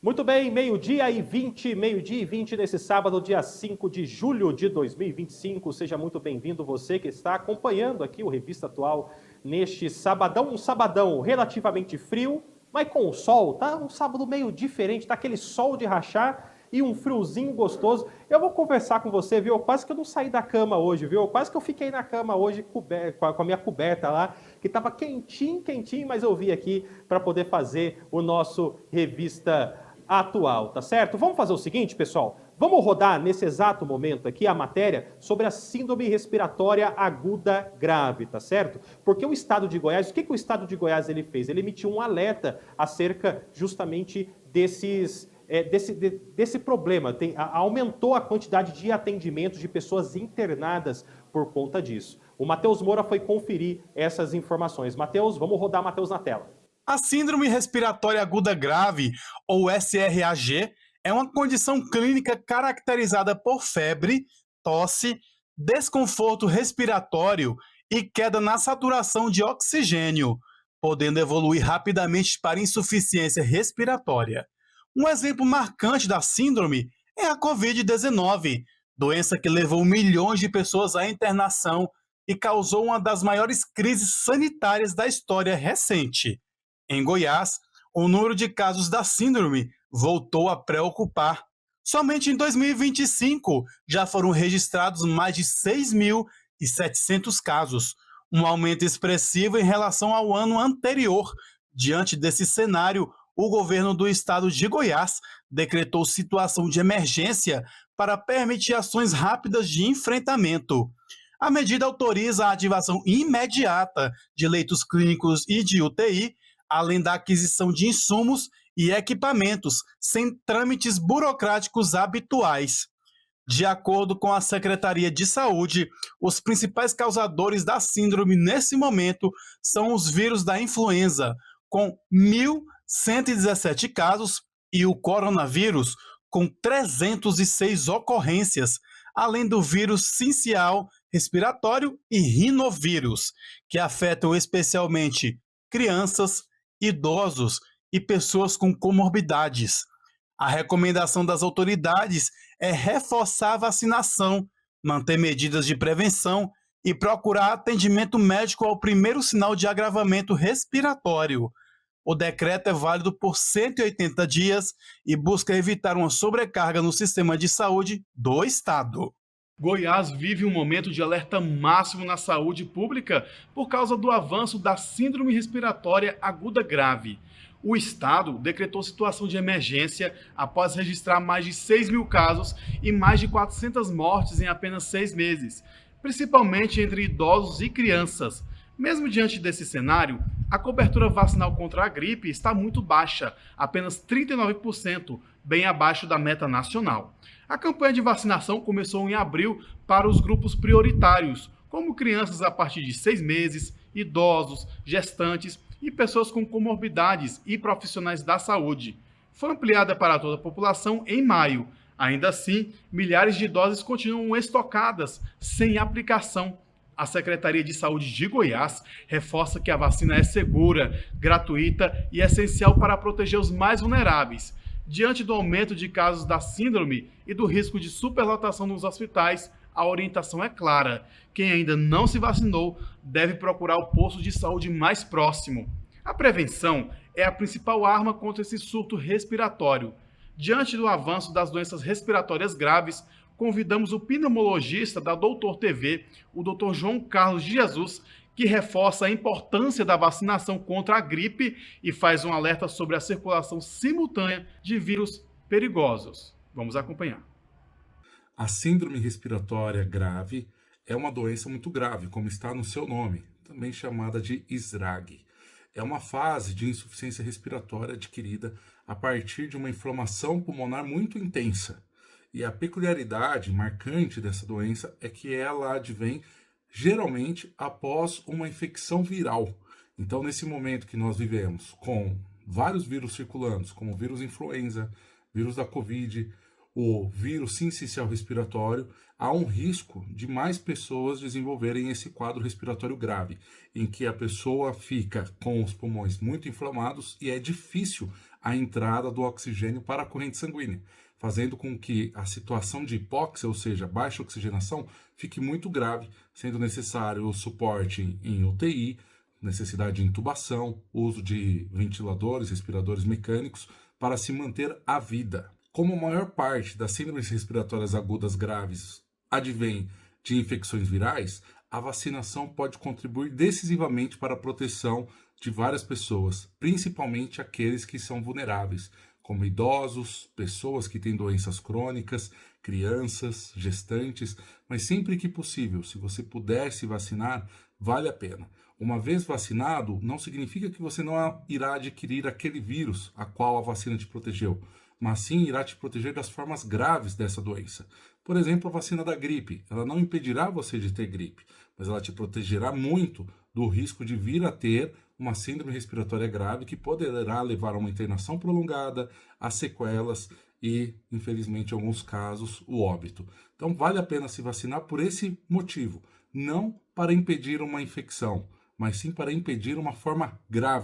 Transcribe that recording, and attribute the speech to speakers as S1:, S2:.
S1: Muito bem, meio-dia e 20 nesse sábado, dia 5 de julho de 2025. Seja muito bem-vindo você que está acompanhando aqui o Revista Atual neste sabadão, um sabadão relativamente frio, mas com o sol, tá? Um sábado meio diferente, tá aquele sol de rachar e um friozinho gostoso. Eu vou conversar com você, viu? Quase que eu não saí da cama hoje, viu? Quase que eu fiquei na cama hoje com a minha coberta lá, que estava quentinho, mas eu vim aqui para poder fazer o nosso Revista Atual, tá certo? Vamos fazer o seguinte, pessoal. Vamos rodar nesse exato momento aqui a matéria sobre a síndrome respiratória aguda grave, tá certo? Porque o estado de Goiás, o que o estado de Goiás ele fez? Ele emitiu um alerta acerca justamente desse problema. Aumentou a quantidade de atendimentos de pessoas internadas por conta disso. O Matheus Moura foi conferir essas informações. Matheus, vamos rodar Matheus na tela.
S2: A Síndrome Respiratória Aguda Grave, ou SRAG, é uma condição clínica caracterizada por febre, tosse, desconforto respiratório e queda na saturação de oxigênio, podendo evoluir rapidamente para insuficiência respiratória. Um exemplo marcante da síndrome é a Covid-19, doença que levou milhões de pessoas à internação e causou uma das maiores crises sanitárias da história recente. Em Goiás, o número de casos da síndrome voltou a preocupar. Somente em 2025 já foram registrados mais de 6.700 casos, um aumento expressivo em relação ao ano anterior. Diante desse cenário, o governo do estado de Goiás decretou situação de emergência para permitir ações rápidas de enfrentamento. A medida autoriza a ativação imediata de leitos clínicos e de UTI, além da aquisição de insumos e equipamentos, sem trâmites burocráticos habituais. De acordo com a Secretaria de Saúde, os principais causadores da síndrome nesse momento são os vírus da influenza, com 1.117 casos, e o coronavírus, com 306 ocorrências, além do vírus sincial respiratório e rinovírus, que afetam especialmente crianças, idosos e pessoas com comorbidades. A recomendação das autoridades é reforçar a vacinação, manter medidas de prevenção e procurar atendimento médico ao primeiro sinal de agravamento respiratório. O decreto é válido por 180 dias e busca evitar uma sobrecarga no sistema de saúde do estado.
S3: Goiás vive um momento de alerta máximo na saúde pública por causa do avanço da síndrome respiratória aguda grave. O estado decretou situação de emergência após registrar mais de 6.000 casos e mais de 400 mortes em apenas 6 meses, principalmente entre idosos e crianças. Mesmo diante desse cenário, a cobertura vacinal contra a gripe está muito baixa, apenas 39%, bem abaixo da meta nacional. A campanha de vacinação começou em abril para os grupos prioritários, como crianças a partir de 6 meses, idosos, gestantes e pessoas com comorbidades e profissionais da saúde. Foi ampliada para toda a população em maio. Ainda assim, milhares de doses continuam estocadas, sem aplicação. A Secretaria de Saúde de Goiás reforça que a vacina é segura, gratuita e essencial para proteger os mais vulneráveis. Diante do aumento de casos da síndrome e do risco de superlotação nos hospitais, a orientação é clara. Quem ainda não se vacinou deve procurar o posto de saúde mais próximo. A prevenção é a principal arma contra esse surto respiratório. Diante do avanço das doenças respiratórias graves, convidamos o pneumologista da Doutor TV, o Dr. João Carlos de Jesus, que reforça a importância da vacinação contra a gripe e faz um alerta sobre a circulação simultânea de vírus perigosos. Vamos acompanhar.
S4: A síndrome respiratória grave é uma doença muito grave, como está no seu nome, também chamada de SRAG. É uma fase de insuficiência respiratória adquirida a partir de uma inflamação pulmonar muito intensa. E a peculiaridade marcante dessa doença é que ela advém geralmente após uma infecção viral. Então, nesse momento que nós vivemos com vários vírus circulando, como o vírus influenza, vírus da Covid, o vírus sincicial respiratório, há um risco de mais pessoas desenvolverem esse quadro respiratório grave, em que a pessoa fica com os pulmões muito inflamados e é difícil a entrada do oxigênio para a corrente sanguínea, fazendo com que a situação de hipóxia, ou seja, baixa oxigenação, fique muito grave, sendo necessário o suporte em UTI, necessidade de intubação, uso de ventiladores, respiradores mecânicos para se manter a vida. Como a maior parte das síndromes respiratórias agudas graves advém de infecções virais, a vacinação pode contribuir decisivamente para a proteção de várias pessoas, principalmente aqueles que são vulneráveis, como idosos, pessoas que têm doenças crônicas, crianças, gestantes, mas sempre que possível, se você puder se vacinar, vale a pena. Uma vez vacinado, não significa que você não irá adquirir aquele vírus a qual a vacina te protegeu, mas sim irá te proteger das formas graves dessa doença. Por exemplo, a vacina da gripe, ela não impedirá você de ter gripe, mas ela te protegerá muito do risco de vir a ter uma síndrome respiratória grave que poderá levar a uma internação prolongada, a sequelas e, infelizmente, em alguns casos, o óbito. Então, vale a pena se vacinar por esse motivo, não para impedir uma infecção, mas sim para impedir uma forma grave